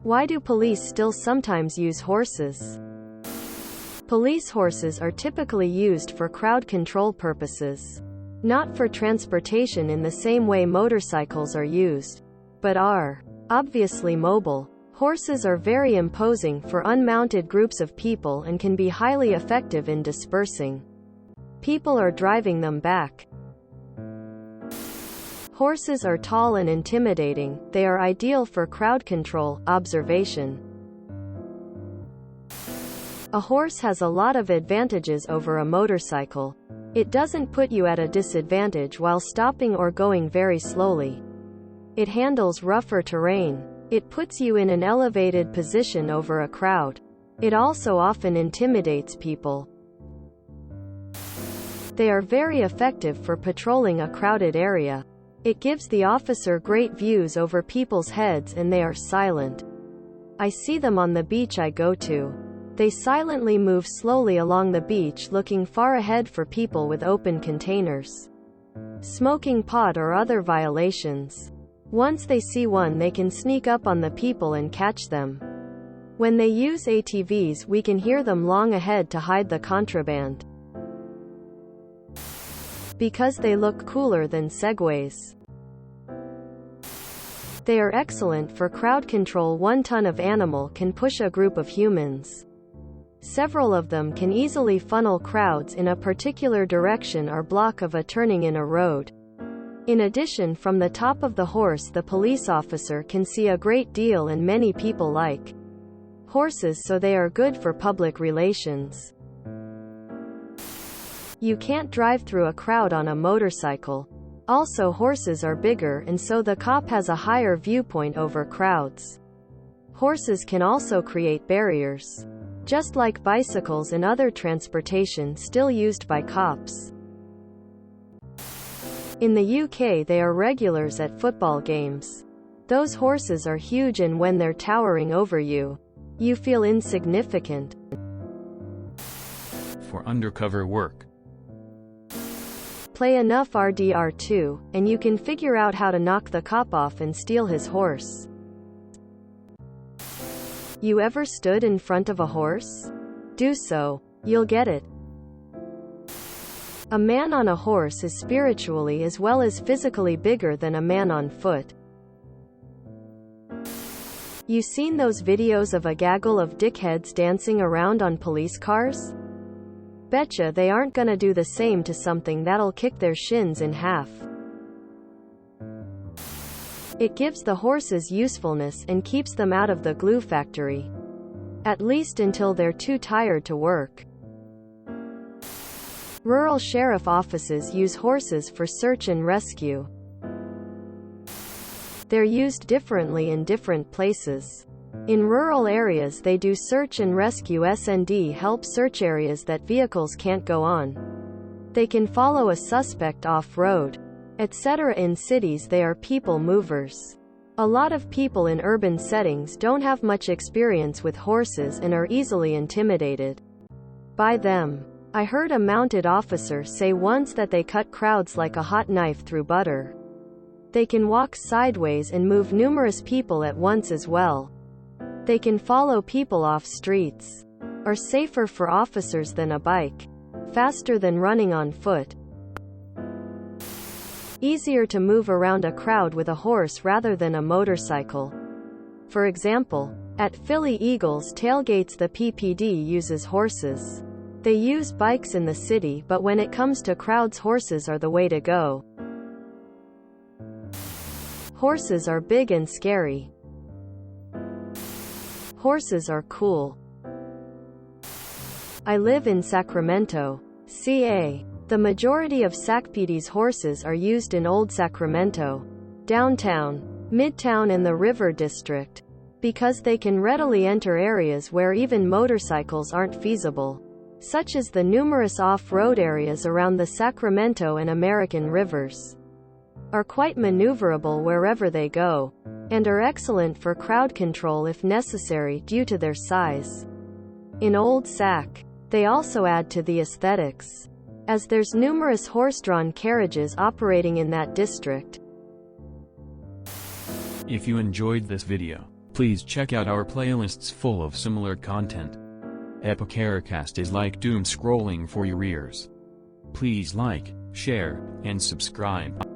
Why do police still sometimes use horses? Police horses are typically used for crowd control purposes. Not for transportation in the same way motorcycles are used, but are obviously mobile. Horses are very imposing for unmounted groups of people and can be highly effective in dispersing people or driving them back. Horses are tall and intimidating. They are ideal for crowd control, observation. A horse has a lot of advantages over a motorcycle. It doesn't put you at a disadvantage while stopping or going very slowly. It handles rougher terrain. It puts you in an elevated position over a crowd. It also often intimidates people. They are very effective for patrolling a crowded area. It gives the officer great views over people's heads and they are silent. I see them on the beach I go to. They silently move slowly along the beach looking far ahead for people with open containers, smoking pot or other violations. Once they see one they can sneak up on the people and catch them. When they use ATVs we can hear them long ahead to hide the contraband. Because they look cooler than Segways. They are excellent for crowd control. 1 ton of animal can push a group of humans. Several of them can easily funnel crowds in a particular direction or block of a turning in a road. In addition, from the top of the horse the police officer can see a great deal and many people like horses, so they are good for public relations. You can't drive through a crowd on a motorcycle. Also, horses are bigger and so the cop has a higher viewpoint over crowds. Horses can also create barriers, just like bicycles and other transportation still used by cops. In the UK they are regulars at football games. Those horses are huge and when they're towering over you, you feel insignificant. For undercover work. Play enough RDR2, and you can figure out how to knock the cop off and steal his horse. You ever stood in front of a horse? Do so. You'll get it. A man on a horse is spiritually as well as physically bigger than a man on foot. You seen those videos of a gaggle of dickheads dancing around on police cars? Betcha they aren't gonna do the same to something that'll kick their shins in half. It gives the horses usefulness and keeps them out of the glue factory. At least until they're too tired to work. Rural sheriff offices use horses for search and rescue. They're used differently in different places. In rural areas they do search and rescue. S&D help search areas that vehicles can't go on. They can follow a suspect off-road, etc. In cities they are people movers. A lot of people in urban settings don't have much experience with horses and are easily intimidated by them. I heard a mounted officer say once that they cut crowds like a hot knife through butter. They can walk sideways and move numerous people at once as well. They can follow people off streets. Are safer for officers than a bike. Faster than running on foot. Easier to move around a crowd with a horse rather than a motorcycle. For example, at Philly Eagles tailgates the PPD uses horses. They use bikes in the city, but when it comes to crowds horses are the way to go. Horses are big and scary. Horses are cool. I live in Sacramento, CA. The majority of SacPD's horses are used in Old Sacramento, downtown, Midtown and the River District, because they can readily enter areas where even motorcycles aren't feasible, such as the numerous off-road areas around the Sacramento and American rivers. Are quite maneuverable wherever they go, and are excellent for crowd control if necessary due to their size. In Old Sac, they also add to the aesthetics, as there's numerous horse-drawn carriages operating in that district. If you enjoyed this video, Please check out our playlists full of similar content. Epicaricast is like doom scrolling for your ears. Please like, share, and subscribe.